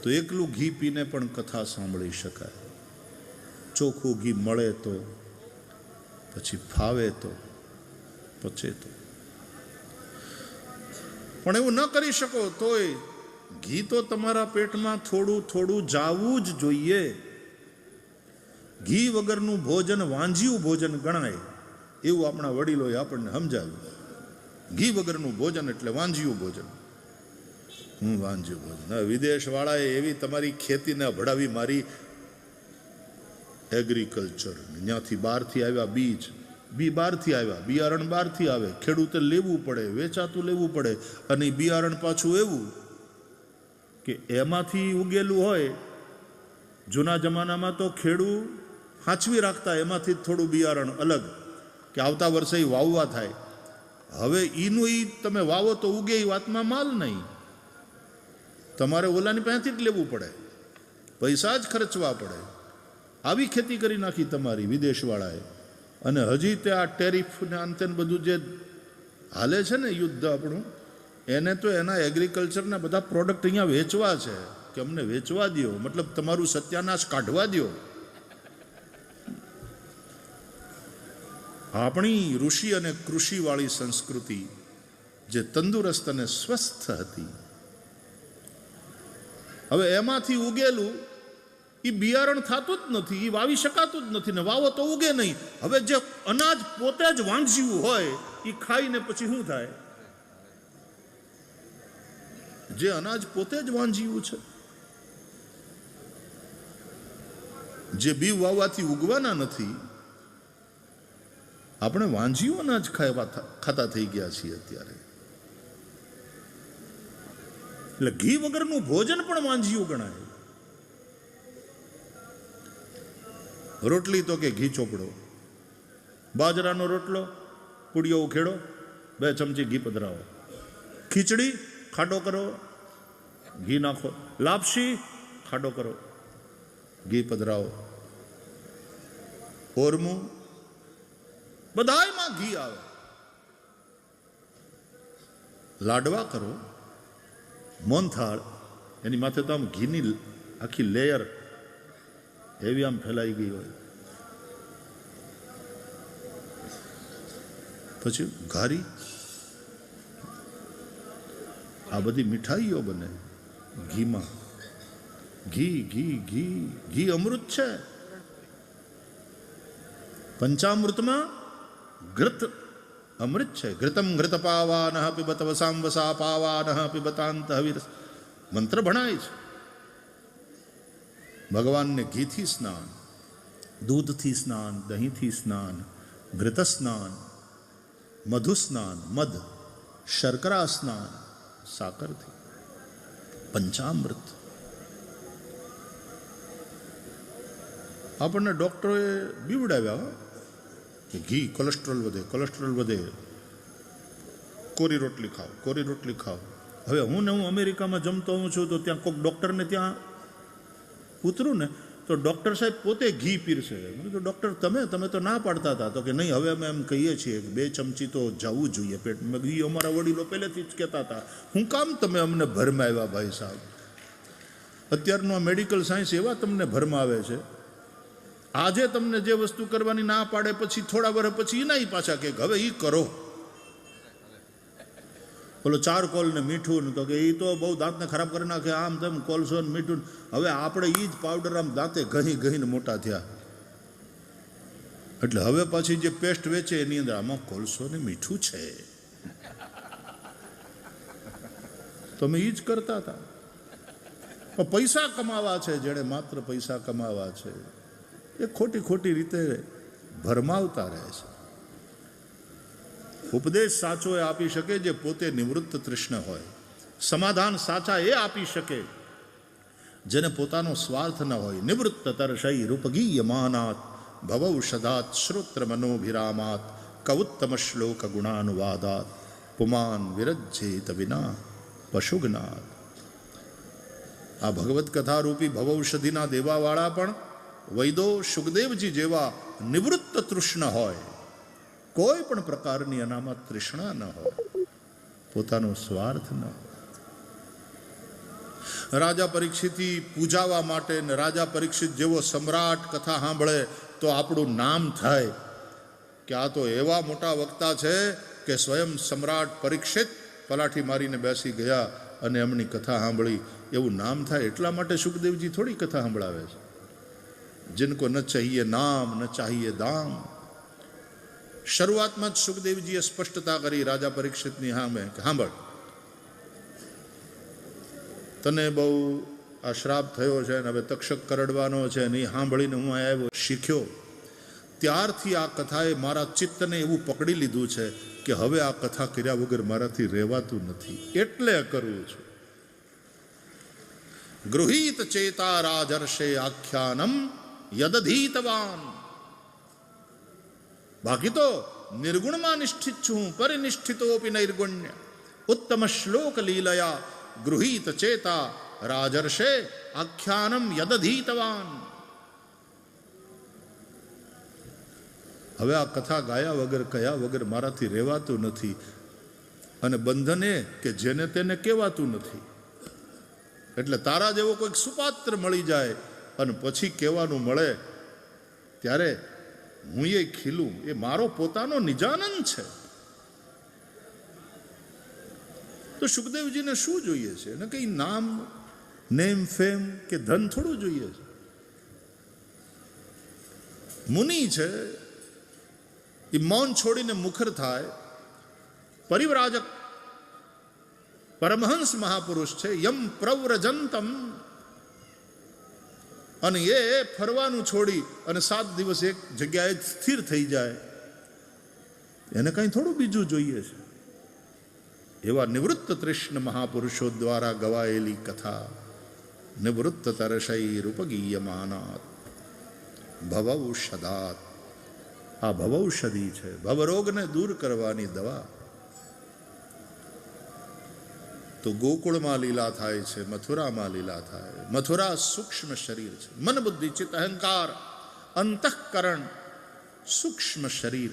તો એકલું ઘી પીને પણ કથા સાંભળી શકાય. ચોખ્ખું ઘી મળે તો, પછી ફાવે તો, પચે તો. પણ એવું ન કરી શકો તોય ઘી તો તમારા પેટમાં થોડું થોડું જાવું જ જોઈએ. ઘી વગરનું ભોજન વાંજ્યું ભોજન ગણાય, એવું આપણા વડીલોએ આપણને સમજાવ્યું. ઘી વગરનું ભોજન એટલે વાંજ્યું ભોજન. વાંજ્યું ભોજન. હવે વિદેશવાળાએ એવી તમારી ખેતીને અભડાવી મારી એગ્રીકલ્ચર. ત્યાંથી બહારથી આવ્યા બી બહારથી આવ્યા, બિયારણ બહારથી આવે, ખેડૂતે લેવું પડે, વેચાતું લેવું પડે. અને બિયારણ પાછું એવું કે એમાંથી ઉગેલું હોય. જૂના જમાનામાં તો ખેડૂત હાંચવી રાખતા એમાંથી થોડું બિયારણ અલગ, કે આવતા વર્ષે વાવવા થાય. હવે ઈનું તમે વાવો તો ઉગે, એ વાતમાં માલ નહીં. તમારે ઓલાની પાસેથી જ લેવું પડે, પૈસા જ ખર્ચવા પડે. આવી ખેતી કરી નાખી તમારી વિદેશવાળાએ. અને હજી તે આ ટેરિફ ને અંતે બધું જે હાલે છે ને યુદ્ધ આપણું, એને તો એના એગ્રીકલ્ચરના બધા પ્રોડક્ટ અહીંયા વેચવા છે કે અમને વેચવા દો, મતલબ તમારું સત્યાનાશ કાઢવા દો. આપણી ઋષિ અને કૃષિવાળી સંસ્કૃતિ જે તંદુરસ્ત અને સ્વસ્થ હતી, હવે એમાંથી ઉગેલું એ બિયારણ થતું જ નથી, એ વાવી શકાતું જ નથી, ને વાવો તો ઉગે નહીં. હવે જે અનાજ પોતે જ વાંજ્યું હોય એ ખાઈને પછી શું થાય? જે અનાજ પોતે જ વાંજ્યું છે, જે બી વાવવાથી ઉગવાના નથી, આપણે વાંજ્યું અનાજ ખાતા થઈ ગયા છીએ અત્યારે. એટલે ઘી વગરનું ભોજન પણ વાંજ્યું ગણાય. રોટલી તો કે ઘી ચોપડો, બાજરાનો રોટલો પૂડિયો ઉખેડો, 2 ચમચી ઘી પધરાવો. ખીચડી ખાટો કરો, ઘી નાખો. લાપસી ખાટો કરો, ઘી પધરાવો. ઓરમું બધાયમાં ઘી આવે. લાડવા કરો, મોહનથાળ, એની માથે તો આમ ઘીની આખી લેયર એવી આમ ફેલાઈ ગઈ હોય. પછી ઘારી, આ બધી મીઠાઈઓ બને ઘીમાં. ઘી ઘી ઘી ઘી અમૃત છે. પંચામૃતમાં ઘૃત અમૃત છે. ઘૃતમ ઘૃત પાવાન પિબત વસામ વસા પાવાન પિબતાંત હવિર મંત્ર ભણાય છે. ભગવાનને ઘીથી સ્નાન, દૂધથી સ્નાન, દહીંથી સ્નાન, ઘૃત સ્નાન, મધુ સ્નાન, મધ, શર્કરા સ્નાન, સાકરથી. પંચામૃત. આપણને ડૉક્ટરોએ બીવડાવ્યા કે ઘી કોલેસ્ટ્રોલ વધે, કોલેસ્ટ્રોલ વધે, કોરી રોટલી ખાઓ, કોરી રોટલી ખાઓ. હવે હું અમેરિકામાં જમતો હું છું, તો ત્યાં કોઈક ડૉક્ટરને ત્યાં ઉતરું ને તો ડૉક્ટર સાહેબ પોતે ઘી પીરસે. મેં કીધું ડૉક્ટર તમે તો ના પાડતા હતા. તો કે નહીં, હવે અમે એમ કહીએ છીએ કે 2 ચમચી તો જવું જોઈએ પેટમાં. ઘી અમારા વડીલો પહેલેથી જ કહેતા હતા. હું કામ તમે અમને ભરમાવ્યા ભાઈ સાહેબ? અત્યારનું આ મેડિકલ સાયન્સ એવા તમને ભરમાવે છે. આજે તમને જે વસ્તુ કરવાની ના પાડે, પછી થોડા વર્ષ પછી એના પાછા કે હવે એ કરો. બોલો ચારકોલ ને મીઠું, તો કે એ તો બહુ દાંતને ખરાબ કરી નાખે, આમ તેમ કોલસો ને મીઠું. હવે આપણે એ જ પાવડર આમ દાંતે ઘહીને મોટા થયા. એટલે હવે પછી જે પેસ્ટ વેચે એની અંદર આમાં કોલસો ને મીઠું છે. તમે એ જ કરતા હતા. પૈસા કમાવા છે, જેણે માત્ર પૈસા કમાવા છે, એ ખોટી રીતે ભરમાવતા રહે છે. ઉપદેશ સાચો એ આપી શકે જે પોતે નિવૃત્ત તૃષ્ણ હોય. સમાધાન સાચા એ આપી શકે જેને પોતાનો સ્વાર્થ ન હોય. નિવૃત્ત તર્ષઈ રૂપગીયમાનાત ભવૌષધાત શ્રોત્ર મનોભિરામાત કૌત્તમ શ્લોક ગુણાનુવાદાત પુમાન વિરજ્યેત વિના પશુગનાત. આ ભગવત કથા રૂપી ભવૌષધિના દેવાવાળા પણ વૈદો સુખદેવજી જેવા નિવૃત્ત તૃષ્ણ હોય. કોઈ પણ પ્રકારની અનામત તૃષ્ણા ન હોય, પોતાનો સ્વાર્થ ન હોય. રાજા પરીક્ષિતથી પૂજાવા માટે ને રાજા પરીક્ષિત જેવો સમ્રાટ કથા સાંભળે તો આપણું નામ થાય કે આ તો એવા મોટા વક્તા છે કે સ્વયં સમ્રાટ પરીક્ષિત પલાઠી મારીને બેસી ગયા અને એમની કથા સાંભળી, એવું નામ થાય. એટલા માટે સુખદેવજી થોડી કથા સાંભળાવે છે. જિनको ન ચાહીએ નામ ન ચાહીએ દામ. શરૂઆતમાં જ સુખદેવજીએ સ્પષ્ટતા કરી રાજા પરીક્ષિતની સામે કે સાંભળ, તને બહુ આ શ્રાપ થયો છે ને હવે તક્ષક કરડવાનો છે ને એ સાંભળીને હું આવ્યો શીખ્યો, ત્યારથી આ કથાએ મારા ચિત્તને એવું પકડી લીધું છે કે હવે આ કથા કર્યા વગર મારાથી રહેવાતું નથી, એટલે કરું છું. ગૃહીત ચેતા રાજર્ષે આખ્યાનમ યદધીતવાન. બાકી તો નિર્ગુણમાં નિષ્ઠિત છું, પરિનિષ્ઠિતોપી નૈર્ગુણ્ય. ઉત્તમ શ્લોક લીલયા ગૃહીત ચેતા રાજર્ષે આખ્યાનમ યદધીતવાન. હવે આ કથા ગાયા વગર કયા વગર મારાથી રહેવાતું નથી. અને બંધન એ કે જેને તેને કહેવાતું નથી. એટલે તારા જેવો કોઈક સુપાત્ર મળી જાય અને પછી કહેવાનું મળે ત્યારે હું એ ખીલું. એ મારો પોતાનો નિજાનંદ છે. તો સુખદેવજીને શું જોઈએ છે? એને કંઈ નામ, નેમ, ફેમ કે ધન થોડું જોઈએ છે. મુનિ છે એ મૌન છોડીને મુખર થાય. પરિવ્રાજક પરમહંસ મહાપુરુષ છે, યમ પ્રવ્રજંતમ. અને એ ફરવાનું છોડી અને 7 દિવસ એક જગ્યાએ સ્થિર થઈ જાય. એને કંઈ થોડું બીજું જોઈએ છે. એવા નિવૃત્ત તૃષ્ણ મહાપુરુષો દ્વારા ગવાયેલી કથા નિવૃત્ત તરશૈરુપગીયમાનાત ભવૌષધાત. આ ભવૌષધી છે, ભવરોગને દૂર કરવાની દવા. તો ગોકુળમાં લીલા થાય છે, મથુરામાં લીલા થાય. મથુરા સૂક્ષ્મ શરીર છે, મન બુદ્ધિ ચિત્ત અહંકાર અંતઃકરણ સૂક્ષ્મ શરીર.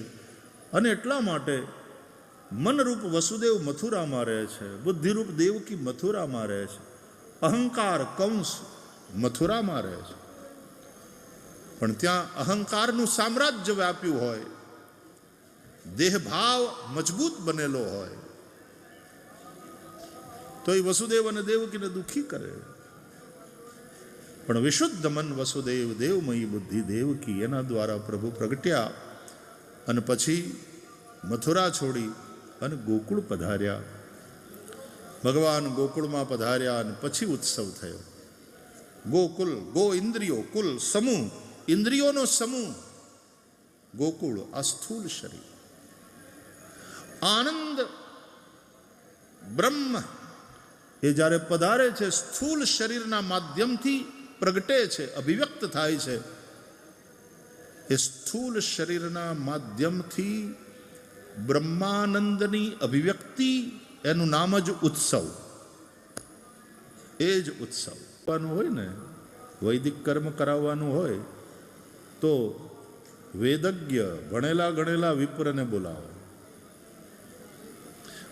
અને એટલા માટે મનરૂપ વસુદેવ મથુરામાં રહે છે, બુદ્ધિરૂપ દેવકી મથુરામાં રહે છે, અહંકાર કંસ મથુરામાં રહે છે. પણ ત્યાં અહંકારનું સામ્રાજ્ય વ્યાપ્યું હોય, દેહભાવ મજબૂત બનેલો હોય તો એ વસુદેવ અને દેવકીને દુઃખી કરે. પણ વિશુદ્ધ મન વસુદેવ, દેવમયી બુદ્ધિ દેવકી, એના દ્વારા પ્રભુ પ્રગટ્યા અને પછી મથુરા છોડી અને ગોકુળ પધાર્યા. ભગવાન ગોકુળમાં પધાર્યા અને પછી ઉત્સવ થયો. ગોકુલ, ગો ઇન્દ્રિયો, કુલ સમૂહ, ઇન્દ્રિયોનો સમૂહ. ગોકુળ આ સ્થૂલ શરીર. આનંદ બ્રહ્મ એ જ્યારે પધારે છે, સ્થૂલ શરીરના માધ્યમથી પ્રગટે છે, અભિવ્યક્ત થાય છે. એ સ્થૂલ શરીરના માધ્યમથી બ્રહ્માનંદની અભિવ્યક્તિ, એનું નામ જ ઉત્સવ. એ જ ઉત્સવ હોય ને, વૈદિક કર્મ કરાવવાનું હોય તો વેદજ્ઞ ભણેલા ગણેલા વિપ્રને બોલાવો.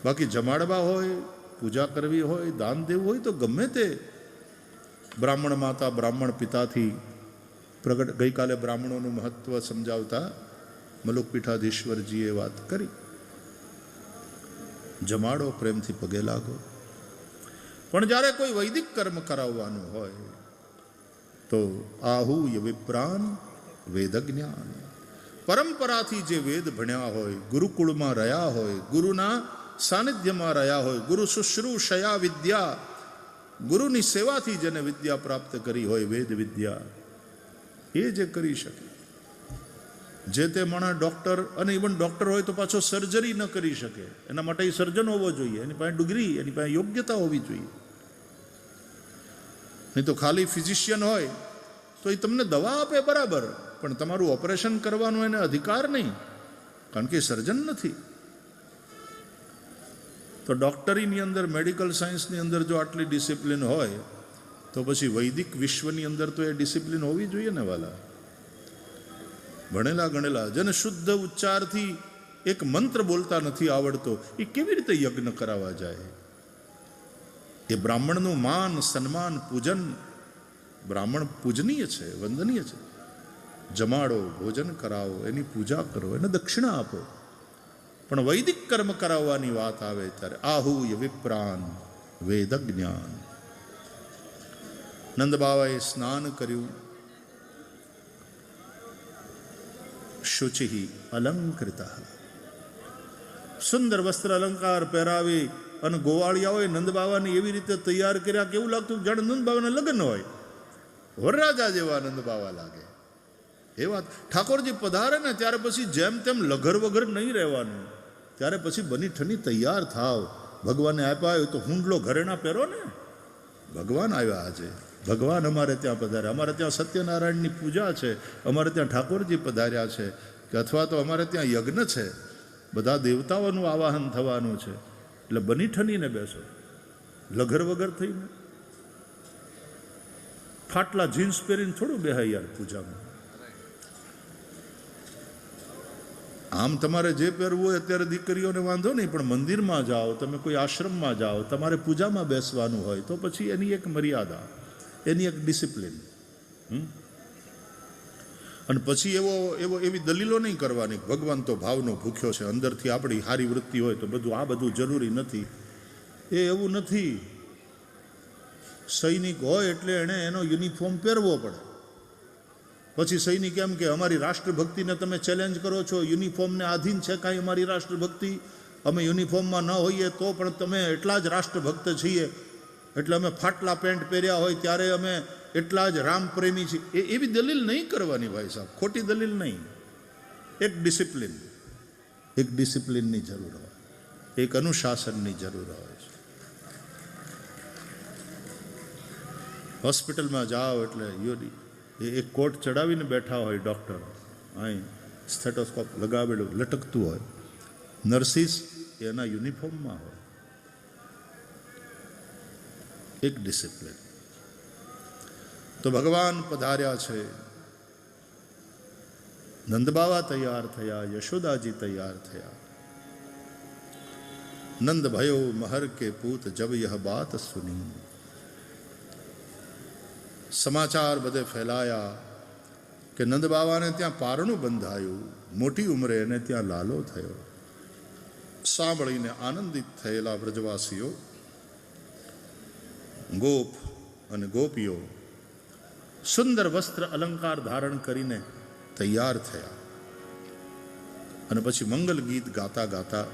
બાકી જમાડવા હોય, પૂજા કરવી હોય, દાન દેવું હોય તો ગમે તે બ્રાહ્મણ માતા બ્રાહ્મણ પિતાથી પ્રગટ. ગઈકાલે બ્રાહ્મણોનું મહત્વ સમજાવતા મલુક પીઠાધીશ્વરજીએ વાત કરી. જમાડો, પ્રેમથી પગે લાગો. પણ જ્યારે કોઈ વૈદિક કર્મ કરાવવાનું હોય તો આહુય વિપ્રાન વેદજ્ઞાન. પરંપરાથી જે વેદ ભણ્યા હોય, ગુરુકુળમાં રહ્યા હોય, ગુરુના સાનિધ્યમાં રહ્યા હોય, ગુરુ શુશ્રૂષયા વિદ્યા, ગુરુની સેવાથી જેને વિદ્યા પ્રાપ્ત કરી હોય, વેદ વિદ્યા, એ જે કરી શકે. જે તે માણસ ડૉક્ટર, અને ઇવન ડૉક્ટર હોય તો પાછો સર્જરી ન કરી શકે, એના માટે એ સર્જન હોવો જોઈએ, એની પાસે ડિગ્રી, એની પાસે યોગ્યતા હોવી જોઈએ. નહીં તો ખાલી ફિઝિશિયન હોય તો એ તમને દવા આપે બરાબર, પણ તમારું ઓપરેશન કરવાનો એને અધિકાર નહીં, કારણ કે સર્જન નથી. તો ડૉક્ટરીની અંદર, મેડિકલ સાયન્સની અંદર જો આટલી ડિસિપ્લિન હોય તો પછી વૈદિક વિશ્વની અંદર તો એ ડિસિપ્લિન હોવી જોઈએ ને વાલા. ભણેલા ગણેલા જેને શુદ્ધ ઉચ્ચારથી એક મંત્ર બોલતા નથી આવડતો, એ કેવી રીતે યજ્ઞ કરાવવા જાય? એ બ્રાહ્મણનું માન સન્માન પૂજન, બ્રાહ્મણ પૂજનીય છે, વંદનીય છે. જમાડો, ભોજન કરાવો, એની પૂજા કરો, એને દક્ષિણા આપો. પણ વૈદિક કર્મ કરાવવાની વાત આવે ત્યારે આહુય વિપ્રાન વેદ જ્ઞાન. નંદ બાવાએ સ્નાન કર્યું, શુચિ અલંકૃત, સુંદર વસ્ત્ર અલંકાર પહેરાવી અને ગોવાળિયાઓએ નંદ બાવાને એવી રીતે તૈયાર કર્યા કે એવું લાગતું જાણે નંદ બાવાના લગ્ન હોય. વરરાજા જેવા નંદ બાવા લાગે. એ વાત ઠાકોરજી પધારે ને ત્યારે પછી જેમ તેમ લઘર વગર નહીં રહેવાનું. ત્યારે પછી બની ઠની તૈયાર થાવ. ભગવાને આપ્યા હોય તો હુંડલો ઘરેણા પહેરો ને. ભગવાન આવ્યા આજે, ભગવાન અમારે ત્યાં પધાર્યા. અમારે ત્યાં સત્યનારાયણની પૂજા છે, અમારે ત્યાં ઠાકોરજી પધાર્યા છે, કે અથવા તો અમારે ત્યાં યજ્ઞ છે, બધા દેવતાઓનું આવાહન થવાનું છે. એટલે બની ઠનીને બેસો, લઘર વગર થઈને. ફાટલા જીન્સ પહેરીને થોડું બેહાય યાર પૂજામાં. આમ તમારે જે પહેરવું હોય અત્યારે દીકરીઓને વાંધો નહીં, પણ મંદિરમાં જાઓ, તમે કોઈ આશ્રમમાં જાઓ, તમારે પૂજામાં બેસવાનું હોય તો પછી એની એક મર્યાદા, એની એક ડિસિપ્લિન. અને પછી એવી દલીલો નહીં કરવાની ભગવાન તો ભાવનો ભૂખ્યો છે, અંદરથી આપણી સારી વૃત્તિ હોય તો આ બધું જરૂરી નથી. એ એવું નથી. સૈનિક હોય એટલે એણે એનો યુનિફોર્મ પહેરવો પડે. પછી સૈનિક એમ કે અમારી રાષ્ટ્રભક્તિને તમે ચેલેન્જ કરો છો, યુનિફોર્મને આધીન છે કાંઈ અમારી રાષ્ટ્રભક્તિ? અમે યુનિફોર્મમાં ન હોઈએ તો પણ તમે એટલા જ રાષ્ટ્રભક્ત છીએ, એટલે અમે ફાટલા પેન્ટ પહેર્યા હોય ત્યારે અમે એટલા જ રામ પ્રેમી છીએ. એવી દલીલ નહીં કરવાની ભાઈ સાહેબ, ખોટી દલીલ નહીં. એક ડિસિપ્લિનની જરૂર હોય, એક અનુશાસનની જરૂર હોય છે. હોસ્પિટલમાં જાઓ એટલે એક કોટ ચડાવીને બેઠા હોય ડૉક્ટર, અહીં સ્ટેટોસ્કોપ લગાવેલું લટકતું હોય. નર્સિસ એના યુનિફોર્મમાં હોય. એક ડિસિપ્લિન. તો ભગવાન પધાર્યા છે. નંદબાવા તૈયાર થયા, યશોદાજી તૈયાર થયા. નંદ ભયો મહર કે પૂત જબ યહ બાત સુની. સમાચાર બધે ફેલાયા કે નંદ બાવાને ત્યાં પારણું બંધાયું, મોટી ઉંમરે એને ત્યાં લાલો થયો. સાંભળીને આનંદિત થયેલા વ્રજવાસીઓ, ગોપ અને ગોપીઓ સુંદર વસ્ત્ર અલંકાર ધારણ કરીને તૈયાર થયા. અને પછી મંગલ ગીત ગાતા ગાતા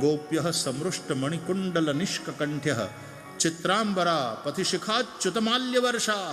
ગોપ્ય સમૃષ્ટ મણિકુંડલ નિષ્કંઠ્ય ચિત્રાંબરા પથિશિખાચ્યુતમાલ્ય વર્ષા